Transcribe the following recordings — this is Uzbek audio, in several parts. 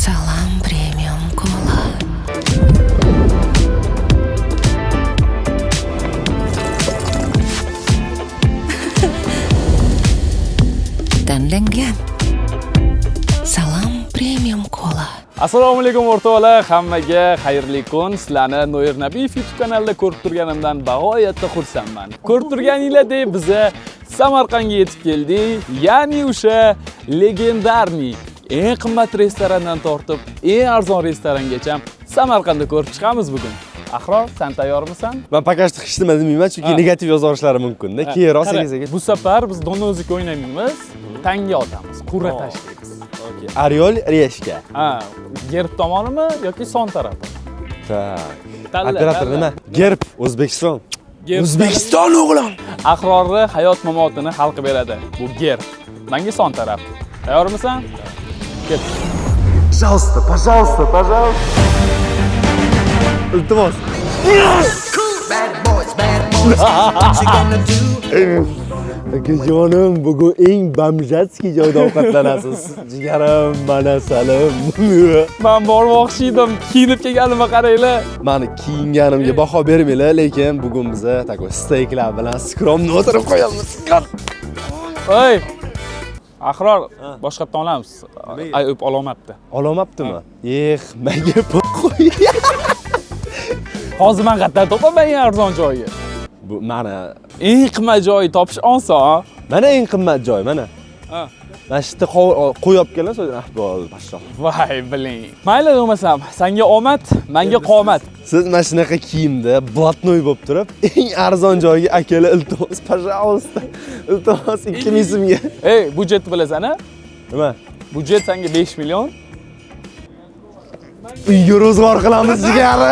Salam Premium Cola. Tanlangan Salam Premium Cola. Assalomu alaykum o'rtoqlar, hammaga xayrli kun. Sizlarni Noir Nabiyev YouTube kanalida ko'rib turganimdan bag'oyatda xursandman. Ko'rib turganingizdek, biz Samarqandga yetib keldik. Ya'ni o'sha legendarniy eng qimmat restorandan tortib eng arzon restorangacha Samarqandda ko'rib chiqamiz bugun. Ahror, sen tayyormisan? Men pakashni hishtiman demayman, chunki negativ yoza olishlari mumkin-da. Keyinroq senga. Bu safar biz donozik o'ynamaymiz, tanga otamiz, qur'a tashlaymiz. Oriol Reshka. Ha, gerb tomonimi yoki son tarafi? Tak. Operator nima? Gerb O'zbekiston. O'zbekiston o'g'lim. Ahrorni hayot mamotini hal qilib beradi. Bu gerb. Menga son taraf. Tayyormisan? Ket. Пожалуйста. Iltimos. Bad boys, what you gonna do? Akajonim, bugun eng bamjatskiy joyda ovqatlanasiz. Jigarim, mana salim. Men bormoqchi edim, kiyinib kelganimga qaranglar. Meni kiyinganimga baho bermanglar, lekin bugun biz takoy steyklar bilan skromni o'tirib qo'yamiz. Oy! Ahror, boshqatdan olamiz. Ayub ololmabdi. Ololmabdimi? Menga qo'y. Hozir men qayerdan topaman eng arzon joyni? Bu mana Eng qimmat joyni topish oson. mana eng qimmat joy, mana. Ha. Mana shu yerda qo'yib kelgan so'zdan ahvol pashsho. Voy, biling. Mayli bo'lmasam, senga omad, menga qomat. Siz mana shunaqa kiyimda blatnoy bo'lib turib, eng arzon joyga akalar iltimos, пожалуйста. Iltimos 2000 so'mga. Ey, budjetni bilasan-a? Nima? Budjet senga 5 million. Uyga ro'zg'or qilamiz jigari.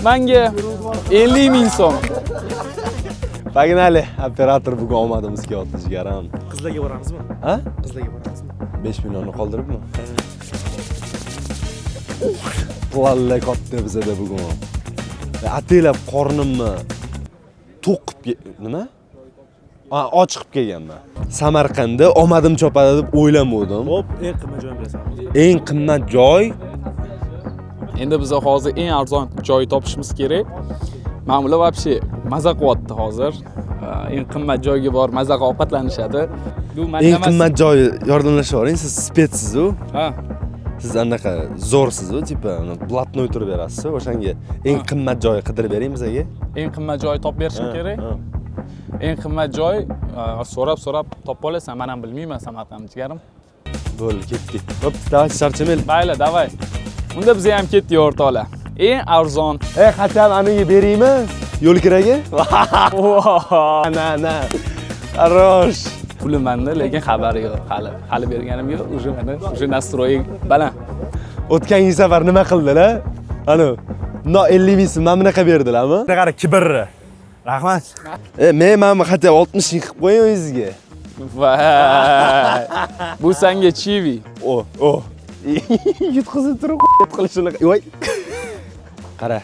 Menga 50 ming so'm. Pagnali, operator bugun omadimiz kelyapti jigarim. Qizlarga boramizmi? Ha? Qizlarga boramizmi? 5 millionni qoldiribmi? Plalla katta bizada bugun. Atilab qornimni to'qib nima? Och chiqib kelganman. Samarqandda omadim chopadi deb o'ylamadim. Hop, eng qimmat joyni bilasan. Eng qimmat joy Endi biz hozir eng arzon joy topishimiz kerak. Men ular вообще maza qilyapti hozir. Eng qimmat joyga borib maza qilib ovqatlanishadi. Bu men eng emas. qimmat joy yordamlasha oling. Siz spetsiz-u. Ha. Siz anaqa zo'rsiz-u, tipa blatnoy turib berasiz. O'shanga eng qimmat joy qidirib bering bizga. Eng qimmat joy topib berishim kerak. Eng qimmat joy so'rab topib olasan. Men ham bilmayman Samarqand jigarim. Bo'ldi, ketdik. Hop, davay charchamaylik. Mayli, davay. Unda biz ham ketdik o'rtoqlar. Eng arzon. Qachon aniga beraymi? Yo'l kiraga? Na. Хорош. Pulim menda, lekin xabari yo'q. Hali berganim yo'q. Уже настрой baland. O'tgan safar nima qildilar? Ana, 50 ming so'm bunaqa berdilarmi? Qara kibrni. Rahmat. Men mana xatya 60 ming qilib qo'ying o'zingizga. Vay. Bu senga chivi. Yutqizib turib qilishini. Voy. Qara.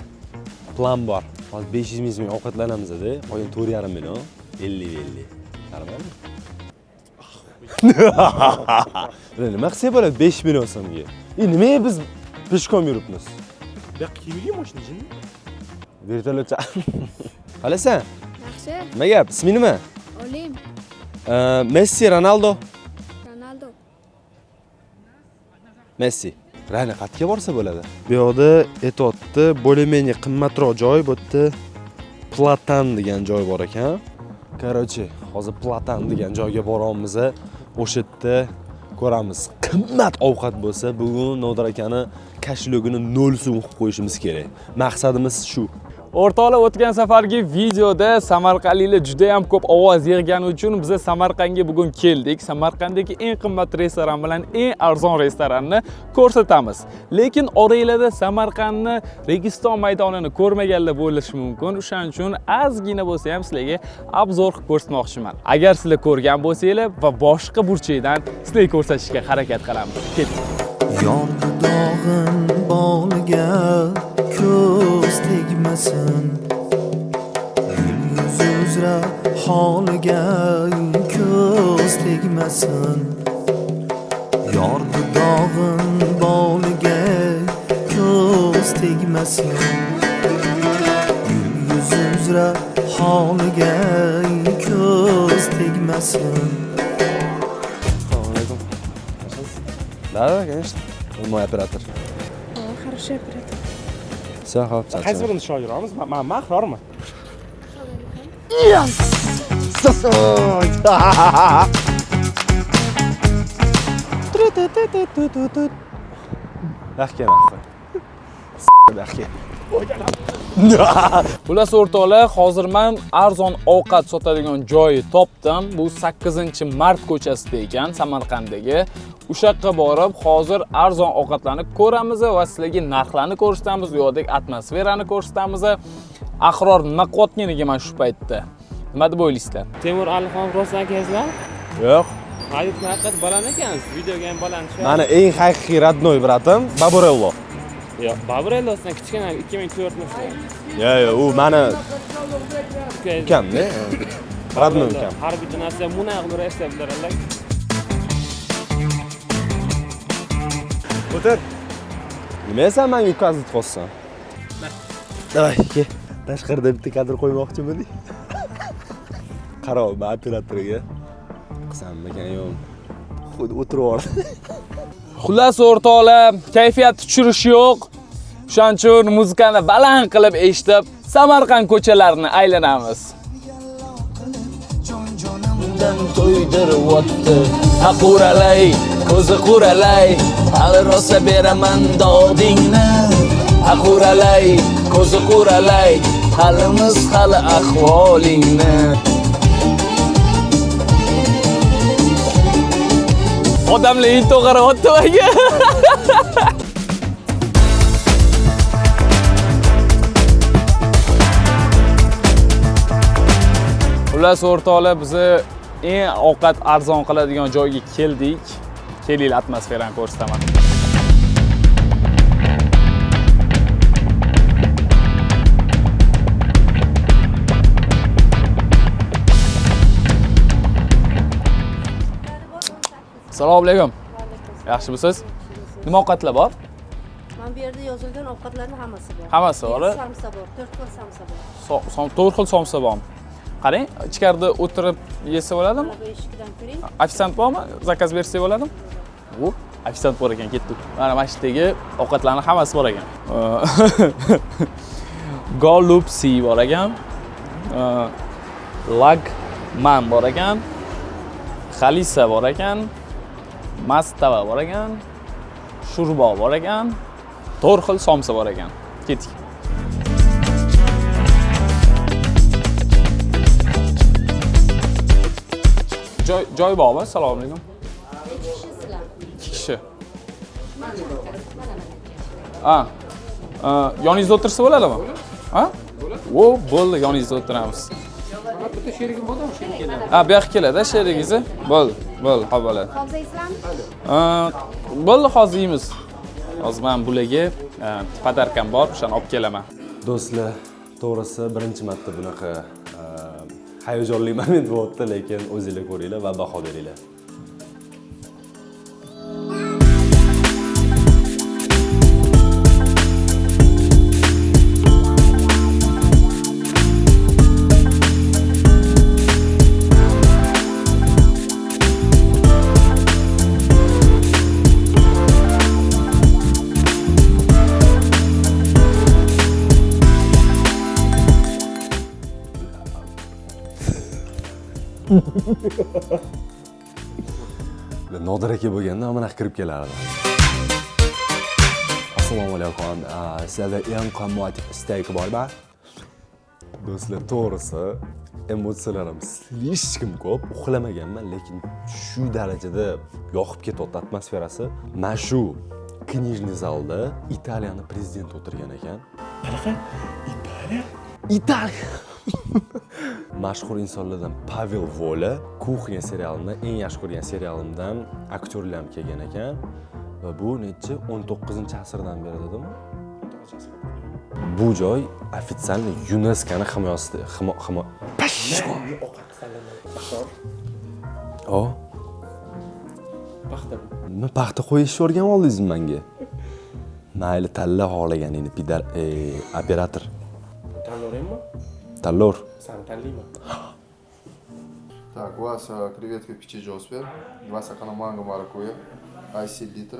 Plan bor. Hozir 500 ming so'm ovqatlanamiz-da, qo'yin 4,5 million, 50. Qarabami? Nima qilsa bo'ladi 5 million so'mga? Nimaga biz peshkom yuribmiz? Bu yoqqa kelmagan mashina jinni. Vertolyotcha. Qalasan? Yaxshi, Nima gap? Ismi nima? Olim, Messi, Ronaldo. Ronaldo. Messi. Rani qatga borsa bo'ladi. Bu yoqda aytayapti, bo'lmenya qimmatroq joy, bu yerda Platan degan joy bor ekan. Короче, hozir Platan degan joyga boramiz. O'sha yerda ko'ramiz. Qimmat ovqat bo'lsa, bugun Nodar akani kashlogini 0 so'm qilib qo'yishimiz kerak. Maqsadimiz shu. O'rtoqlar, o'tgan safargi videoda samarqandliklar juda ham ko'p ovoz yig'gani uchun biz Samarqandga bugun keldik. Samarqanddagi eng qimmat restoran bilan eng arzon restoranni ko'rsatamiz. Lekin oranglarda Samarqandni Registon maydonini ko'rmaganlar bo'lishi mumkin. O'shaning uchun ozgina bo'lsa ham sizlarga obzor qilib ko'rsatmoqchiman. Agar sizlar ko'rgan bo'lsanglar va boshqa burchakdan sizlarga ko'rsatishga harakat qilamiz. Keting. Yondi dog'in boliga ko'z tegmasin. Yulduz uzra holiga ko'z tegmasin. Yordi dog'in tegmasin. Yuzi uzra holiga ko'z tegmasin. Assalomu alaykum. Да, конечно. Он мой оператор. Хороший оператор. Все, xo'p, Qaysi charchadim. birini shoiramiz? Men Mahrorman. Yaxshi kelmabdi. Yaxshi. Xullas o'rtoqlar, hozir men arzon ovqat sotadigan joyi topdim. Bu 8-Mart ko'chasida ekan, Samarqanddagi. O'sha yoqqa borib, hozir arzon ovqatlarni ko'ramiz va sizlarga narxlarni ko'rsatamiz, u yoqdagi atmosferani ko'rsatamiz. Ahror nima qilayotganiga men shu paytda. Nima deb o'ylaysizlar? Temur Alixon rostdan akangizlar? Yo'q. Hayotni haqiqat baland ekansiz. Videoga ham baland chiqadi. Mani eng haqiqiy родной bratim Baburello. Yo'q, Babrelosdan kichkina 2004 yoshda. Yo'q, u mani ukamda. Родной ukam. Har bitta narsa munaq nurashda bilarlar. O'tir. Nima esa men yutqazib qo'ysan? Davay, ke. Tashqarida bitta kadr qo'ymoqchiman. Qaro, men operatoriga qilsammikan yo'q. Xuddi o'tirib oldi. Xullas o'rtoqlar, kayfiyat tushirish yo'q. Shuning uchun muzikani baland qilib eshitib, Samarqand ko'chalarini aylanamiz. Undan to'ydiryapti, haquralay, ko'zi quralay, hali rosa beraman dodingni. Haquralay, ko'zi quralay, halimiz hali ahvolingni. Odamlar into qarayapti menga. Xullas o'rtoqlar, biz eng ovqat arzon qiladigan joyga keldik. Kelinglar, atmosferani ko'rsataman. Assalomu alaykum. Yaxshimisiz? Nima ovqatlar bor? Mana bu yerda yozilgan ovqatlarning hammasi bor. Hammasi bor. Samsa bor, 4 xil samsa bor. 4 xil somsa bormi? Qarang, ichkarida o'tirib yesa bo'ladimi? Bu eshikdan kiring. Ofisant bormi? Zakaz bersa bo'ladimi? Bu ofisant bor ekan, ketdik. Mana masjidagi ovqatlarning hammasi bor ekan. Golubsi bor ekan. Lagman bor ekan. Xalisa bor ekan. Mastava bor ekan. Shurbo bor ekan. 4 xil somsa bor ekan. Ketdik. Joy bormi? Assalomu alaykum. 2 kishi. Ha. Yoningizda o'tirsa bo'ladimi? Ha? O, bo'ldi, yoningizda o'tiramiz. Bitta sherigim borda, o'sha keladi. Ha, bu yoqqa keladi, sherigingiz. Bo'ldi, ha bo'ladi. Hozir yeysizlarmi? Bo'ldi, hozir yeymiz. Hozir men bularga podarkam bor, o'shani olib kelaman. Do'stlar, to'g'risi birinchi marta bunaqa hayajonli moment bo'lyapti, lekin o'zingizlar ko'ringlar va baho beringlar. Nodir aka bo'lganda mana kirib kelardi. Assalomu alaykum. Sizlarda eng qimmat istak bormi? Do'stlar, to'g'risi emotsiyalarim слишком ko'p, uxlamaganman, lekin shu darajada yoqib ketyapti atmosferasi. Mana shu knижный zalda Italiyani prezidenti o'tirgan ekan. Qanaqa? Italiya. Mashhur insonlardan Pavel Vola Kuxnya serialini eng yaxshi ko'rgan serialimdan aktyorlar ham kelgan ekan va bu necha 19-asrdan beri dedimi? Bu joy ofitsialni UNESCOning himoyasida, Paxta qo'yishni o'rganib oldingizmi menga? Mayli tanla xohlaganingni operator. Tanlayveraymi? Tanlov. Seni tanlayman. Так, Вася, креветка птичий супер. Вася канаманго маракуйя. IC литр.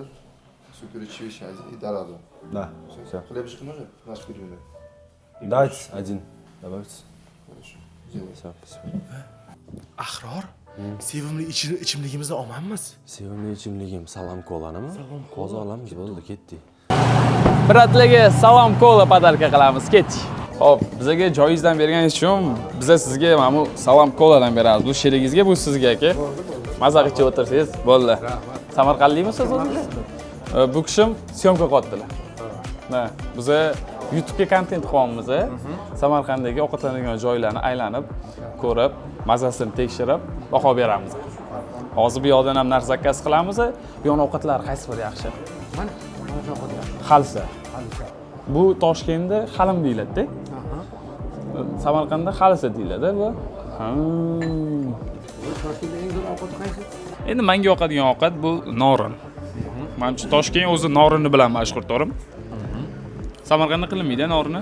Супер чивиш и дорадо. Да. Всё. Хлебушек нужен? Наш перемены. Дайте один. Добавьте. Хорошо. Делай. Всё, спасибо. Ahror, sevimli ichimligimizni olmanmiz. Sevimli ichimligim Salam Cola'nimi? Hozir olamiz, bo'ldi, ketdik. Bratlarga Salam Cola podarka qilamiz, ketdik. Xo'p, bizga joyingizdan berganingiz uchun biz sizga mana bu Salam Cola'dan beramiz. Bu sherigingizga, bu sizga aka. Maza qilib o'tirsangiz, bo'ldi. Samarqandlikmisiz o'zingiz? Bu kishim syomka qilyaptilar. Ha, biz YouTube'ga kontent qilyapmiz. Samarqanddagi ovqatlanadigan joylarni aylanib, ko'rib, mazasini tekshirib, baho beramiz. Hozir bu yoqdan ham narsa zakaz qilamiz. Bu yoq ovqatlar qaysi biri yaxshi? Mana shu ovqat yaxshi. Xalsa. Bu Toshkentda xalim deyiladi-da. Samarqandda xalsa deyiladi bu. Toshkentda eng zo'r ovqat qaysi? Endi menga yoqadigan ovqat bu norin. Menimcha Toshkent o'zi norini bilan mashhur to'rim. Samarqandda qilinmaydi norini.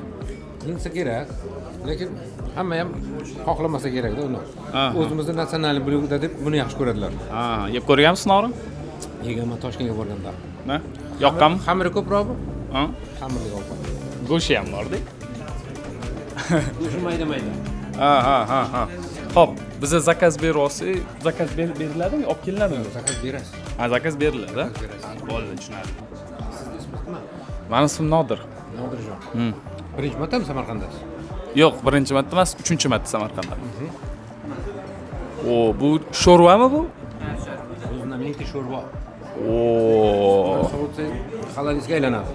Qilinsa kerak, lekin hamma ham xohlamasa kerak-da uni. O'zimizning natsional blyudo deb buni yaxshi ko'radilar. Ha, yeb ko'rganmisiz norin? Yeganman Toshkentga borganda. Na? Yoqqanmi? Xamiri ko'proqmi? Ha? Xamirli ovqat. Go'shi ham bor-da. Go'shi mayda-mayda. Ha. Xo'p, biza zakaz beryapsiz, zakaz beriladimi, olib kelinadimi? Zakaz berasiz. Ha, zakaz beriladi. Bo'ldi, tushunarli. Meni ismim Nodir. Nodirjon. Birinchi martami Samarqanddasiz? Yo'q, birinchi marta emas, 3-chi marta Samarqandda. O, bu sho'rvami bu? O'zimda mingta sho'rva. O. Sovutsa halalisga aylanadi.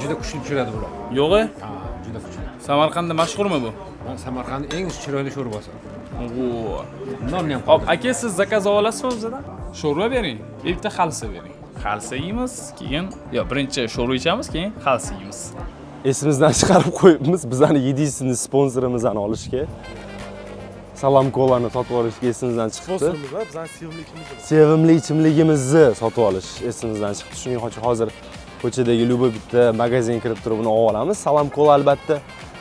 Juda kuchli pishiradi bular. Yo'q-e? Ha, juda kuchli. Samarqandda mashhurmi bu? Samarqandning eng chiroyli sho'rvasi. O. Nonni ham. Hop, aka siz zakaz olasizmi bizdan? Sho'rva bering, bitta xalsa bering. Xalsa yeymiz, keyin birinchi sho'rva ichamiz, keyin xalsa yeymiz. Esimizdan chiqarib qo'yibmiz, bizani yedisini sponsorimizdan olishga. Salam Cola'ni sotib olishga esimizdan chiqdi. Sponsorimiz va bizning sevimli ichimligimiz. Sevimli ichimligimizni sotib olish esimizdan chiqdi. Shuning uchun hozir ko'chadagi Lubo bitta magazin kirib turib uni olib olamiz. Salam Cola albatta.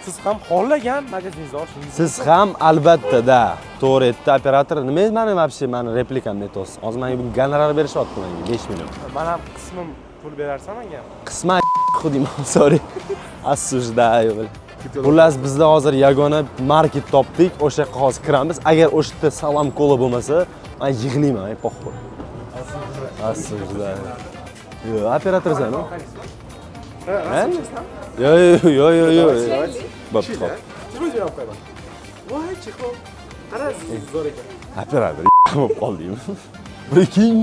Siz ham xohlagan magaziningizda olishingiz. Siz ham albatta da. To'g'ri aytdi operator. Nima meni вообще meni replikamni aytasiz. Hozir menga bu gonorar berishyapti menga 5 million. Men ham qismim pul berarsan menga. Qisman xudim, sorry. Осуждаю. Xullas bizda hozir yagona market topdik. O'sha yoqqa hozir kiramiz. Agar o'sha yerda Salam Cola bo'lmasa, men yig'layman, poxol. Осуждаю. Yo, operatorsan. Ha? Yo. Bo'pti, xo'p. Nima javob qo'yaman? Voy, chiqo. Qarang, zo'r ekan. Operator bo'lib qoldingmi? Прикинь.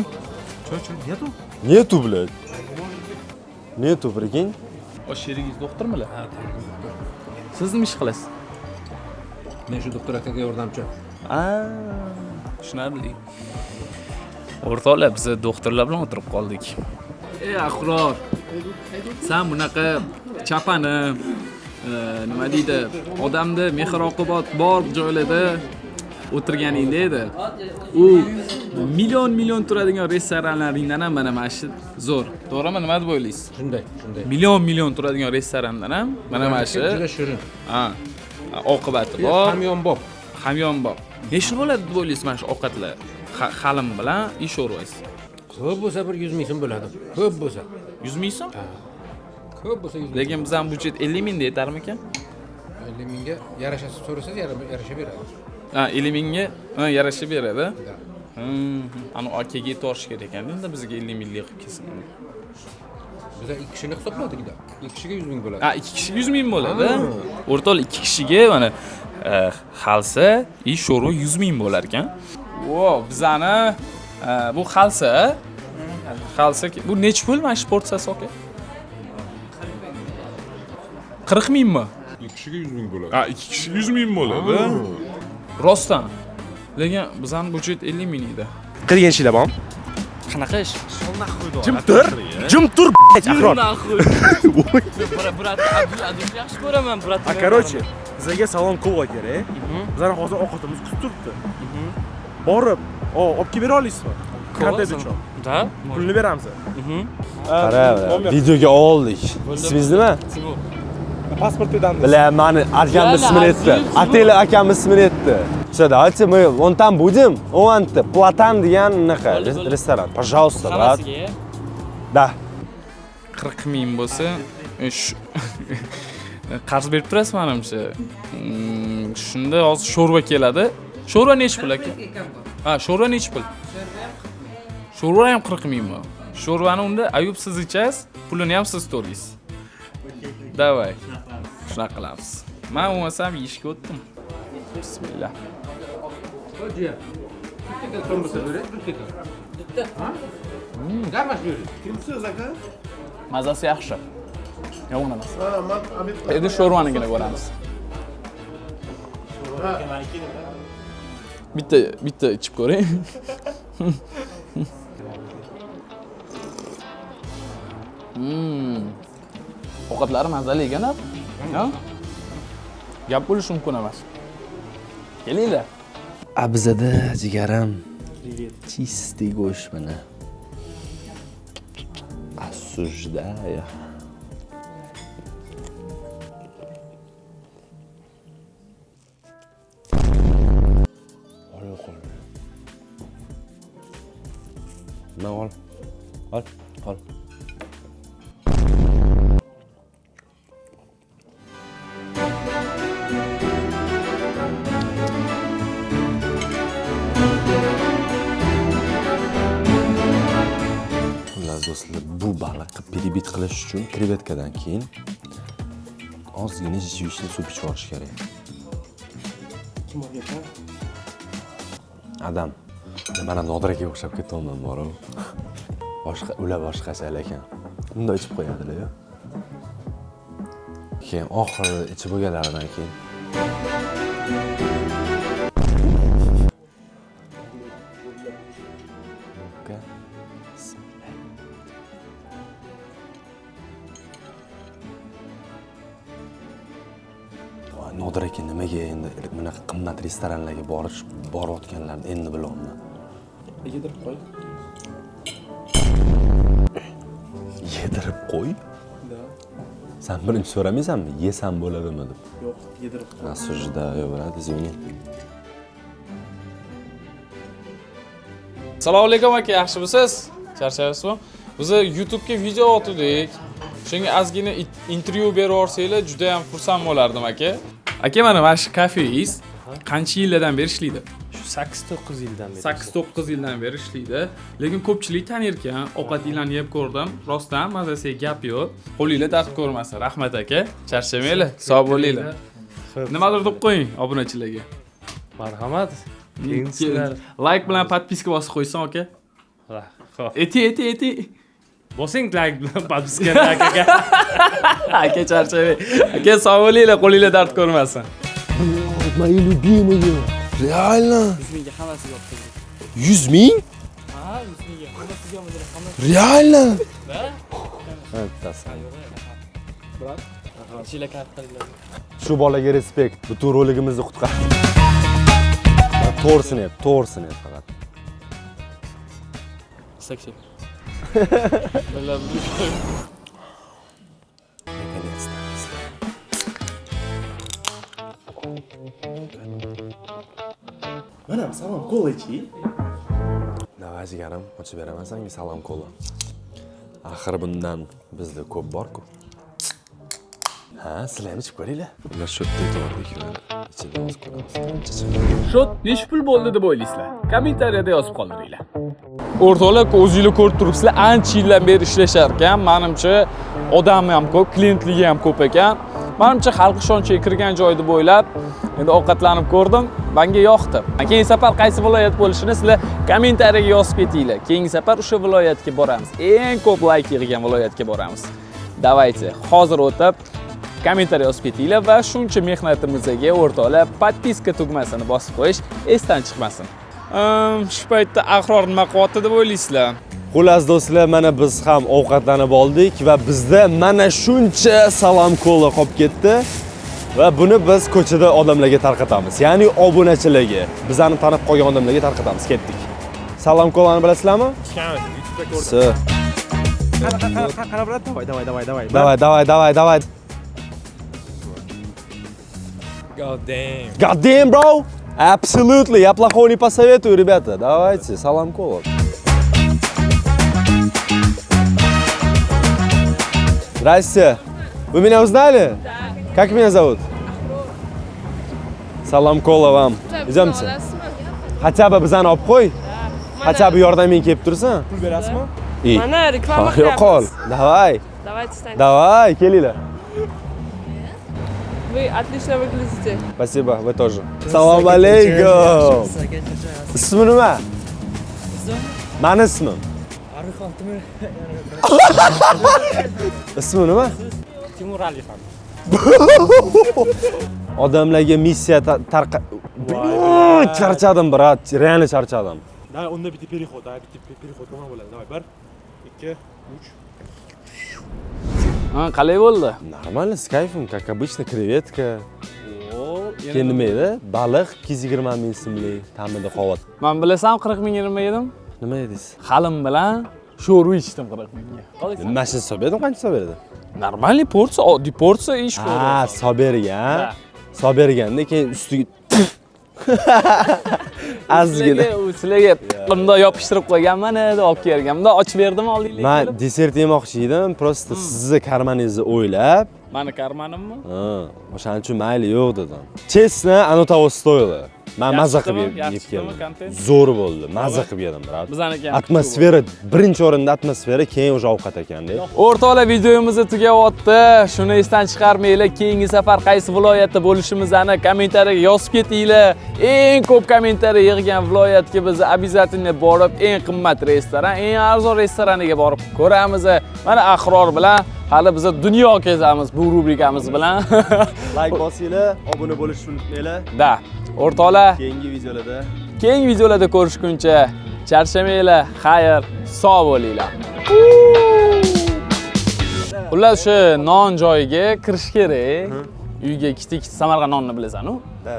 Cho'ch, niyatu? Niyatu, блядь. Niyatu, прикинь. O sherigingiz doktormilar? Ha, doktor. Siz nima ish qilasiz? Men shu doktor akaga yordamchi. Tushunarli. O'rtoqlar, biz doktorlar bilan o'tirib qoldik. Ahror. Sen bunaqa chapani, nima deydi, odamda mehr-oqibat bor joylarda o'tirganingda edi. U million turadigan restoranlaringdan ham mana shu zo'r. To'g'rimi, nima deb o'ylaysiz? Shunday. Million turadigan restorandan ham mana shu. Juda shirin. Ha. Oqibati bor. Hamyonbop. Nechta bo'ladi deb o'ylaysiz mana shu ovqatlar? Xalim bilan ish sho'rvasi. Ko'p bo'lsa bir 100 ming so'm bo'ladi. Ko'p bo'lsa 100 ming so'm? Ko'p bo'lsa 100 ming. Lekin bizning budjet 50 mingda yetarmikan? 50 mingga yarasha so'rasangiz yarasha beradi. Ha, 50 mingga yarasha beradi. Ani akaga tortish kerak ekan-da, bizga 50 minglik qilib kelsin. Biz 2 kishini hisobladik-da. 2 kishiga 100 ming bo'ladi. Ha, 2 kishiga 100 ming bo'ladi. O'rtoqlar 2 kishiga mana xalsa, sho'rva 100 ming bo'lar ekan. Wow, bizani bu xalsa. Bu nech pul mana shu porsiyasi aka? 40 mingmi? 2 kishiga 100 ming bo'ladi. Ha, 2 kishiga 100 ming bo'ladi. Rostdan. Lekin bizning budjet 50 ming edi. Qilgan ishlar bormi? Qanaqa ish? Jim tur, Ahror. Brat, adus yaxshi ko'raman, brat. Короче, bizga Salam Cola kerak. Bizlar hozir ovqatimiz kutib turibdi. Borib, olib kelib bera olasizmi? Qanday uchun? Da? Pulni beramiz. Qara, videoga oldik. Ismingiz nima? Pasportidan. Bilaman, akamni ismini aytdi. Ateli akamni ismini aytdi. Все, давайте мы вон там будем. Он Платан degan unaqa restoran. Пожалуйста, брат. Да. 40 ming bo'lsa, qarz berib turasiz menimcha. Shunda hozir sho'rva keladi. Sho'rva nechi pul aka? Ha, sho'rva nechi pul? Sho'rva ham 40 mingmi? Sho'rvani unda Ayub siz ichasiz, pulini ham siz to'laysiz. Davay. Shunaqa qilamiz. Men bo'lmasam yeyishga o'tdim. Bismillah. Mazasi yaxshi. Yomon emas. Endi sho'rvanigina ko'ramiz. Bitta ichib ko'ring. Ovqatlari mazali ekan-a? Ha? Gap bo'lishi mumkin emas. Kelinglar. Abzada jigaram. Чистый go'sht mana. Осуждаю. Ol. Ol. Do'stlar, bu baliqni piribit qilish uchun krevetkadan keyin ozgina jijvishni suv ichib olish kerak. Kim o'rgatgan? Adam. Mana Nodiraga o'xshab ketyapman bor-ku. Ular boshqacha ekan. Unda ichib qo'yadilar-ku. Keyin oxiri ichib bo'lganlaridan keyin Nodir aka nimaga endi bunaqa qimmat restoranlarga borayotganlarni endi bilaman. Yedirib qo'y. Yedirib qo'y? Sen birinchi so'ramaysanmi? Yesam bo'ladimi deb? Yo'q, yedirib qo'y. Осуждаю, брат, извини. Assalomu alaykum aka, yaxshimisiz? Charchayapsizmi? Biz YouTube'ga video otdik. Shunga ozgina intervyu berib yuborsanglar juda ham xursand bo'lardim aka. Aka, mana shu kafengiz qancha yillardan beri ishlaydi? Shu 8-9 yildan beri. 8-9 yildan beri ishlaydi. Lekin ko'pchilik tanir ekan. Ovqatinglarni yeb ko'rdim. Rostdan mazasiga gap yo'q. Qo'linglar dard ko'rmasin. Rahmat aka. Charchamanglar, sog' bo'linglar. Nimadir deb qo'ying obunachilarga. Marhamat. Keyingilar Like bilan podpiska bosib qo'ysin aka. Xo'p. Eti. Bosing like bilan podpiska akaga. Aka charchamang. Aka sog' bo'linglar, qo'linglar dard ko'rmasin. Мои любимые. Реально? 100 mingga hammasiga olib keldik. 100 ming? Ha, 100 mingga. Hammasiga hammasi. Реально? Da? Fantastik. Brat. Ichinglar kart qilinglar. Shu bolaga respekt. Butun roligimizni qutqardi. To'g'risini faqat. Seksi. Наконец-то. Mana salom kola-chi. Davay jigarim, ochib beraman senga salom kola. Axir bundan bizda ko'p bor-ku. Ha, sizlar ham ichib ko'ringlar. Ular shotda aytdik. Ichida oz ko'ramiz. Shot nechi pul bo'ldi deb o'ylaysizlar? Kommentariyada yozib qoldiringlar. O'rtoqlar, o'zingizlar ko'rib turibsizlar, ancha yildan beri ishlashar ekan. Menimcha odami ham ko'p, klientligi ham ko'p ekan. Menimcha xalq ishonchiga kirgan joy deb o'ylab, endi ovqatlanib ko'rdim, menga yoqdi. Keyingi safar qaysi viloyat bo'lishini sizlar kommentariyaga yozib ketinglar. Keyingi safar o'sha viloyatga boramiz. Eng ko'p like yig'gan viloyatga boramiz. Davaychi, hozir o'tib kommentariy yozib ketinglar va shuncha mehnatimizga o'rtoqlar podpiska tugmasini bosib qo'yish esdan chiqmasin. Shu paytda Ahror nima qilyapti deb o'ylaysizlar? Xullas do'stlar, mana biz ham ovqatlanib oldik va bizda mana shuncha salom kola qolib ketdi va buni biz ko'chada odamlarga tarqatamiz. Ya'ni obunachilarga, bizani tanib qolgan odamlarga tarqatamiz. Ketdik. Salom kolani bilasizlarmi? Ichganmiz. Все. Qara brат, давай. Давай. God damn, bro! Absolutely, я плохого не посоветую, ребята. Давайте, салам кола. Здрасте. Вы меня узнали? Как меня зовут? Салам кола вам. Идемте. Хотя бы bizani olib qo'y. Хотя бы yordaming kelib tursin. Pul berasizmi? Mana reklama Yo'qol. Давай. Давайте, Давай, kelinglar. Вы отлично выглядите. Спасибо, вы тоже. Салам алейкум. Ismi nima? Mani ismim. Arifxon Timur. Ismi nima? Timur Alixon. Odamlarga missiya charchadim, brat. Real charchadim. Давай, unda bitta переход, nima bo'ladi? Давай, 1, 2, 3. Ha, qalay bo'ldi? Нормально, с кайфом, как обычно, креветка. Keyin nima edi? Baliq 220 ming so'mlik ta'mida qovat. Men bilasam 40 ming nima yedim? Nima edingiz? Halim bilan sho'rva ichdim 40 mingga. Mashina hisob berdim, qancha hisob berdi? Нормальный porsiya, oddiy porsiya ish sho'rva. Ha, hisob bergan. Hisob berganda keyin ustiga azgina. Sizlarga bundoq yopishtirib qo'yganman edi, olib kelgan. Bundoq ochib berdim oldinglar. Men desert yemoqchi edim, просто sizni karmaningizni o'ylab. Mani karmanimmi? Ha, o'shaning uchun mayli yo'q dedim. Chestno, оно того стоило. Men mazza qilib yeb keldim. Zo'r bo'ldi, mazza qilib yedim, brat. Bizaniki ham. Atmosfera, birinchi o'rinda atmosfera, keyin o'sha ovqat ekanda. O'rtoqlar, videomiz tugayapti. Shuni esdan chiqarmanglar. Keyingi safar qaysi viloyatda bo'lishimizni kommentariyaga yozib ketinglar. Eng ko'p kommentariya yig'gan viloyatga biz обязательно borib, eng qimmat restoran, eng arzon restoraniga borib ko'ramiz. Mana Ahror bilan hali biz dunyo kezamiz bu rubrikamiz bilan. Like bosinglar, obuna bo'lishni unutmanglar. Da. O'rtoqlar, Keyingi videolarda ko'rishguncha charchamanglar, xayr, sog' bo'linglar. Xullas, shu non joyiga kirish kerak. Uyga ikkita Samarqand nonni bilasan-ku? Da.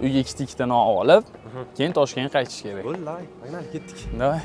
Uyga ikkita non olib, keyin Toshkentga qaytish kerak. Bo'ldi, aynan ketdik. Davay.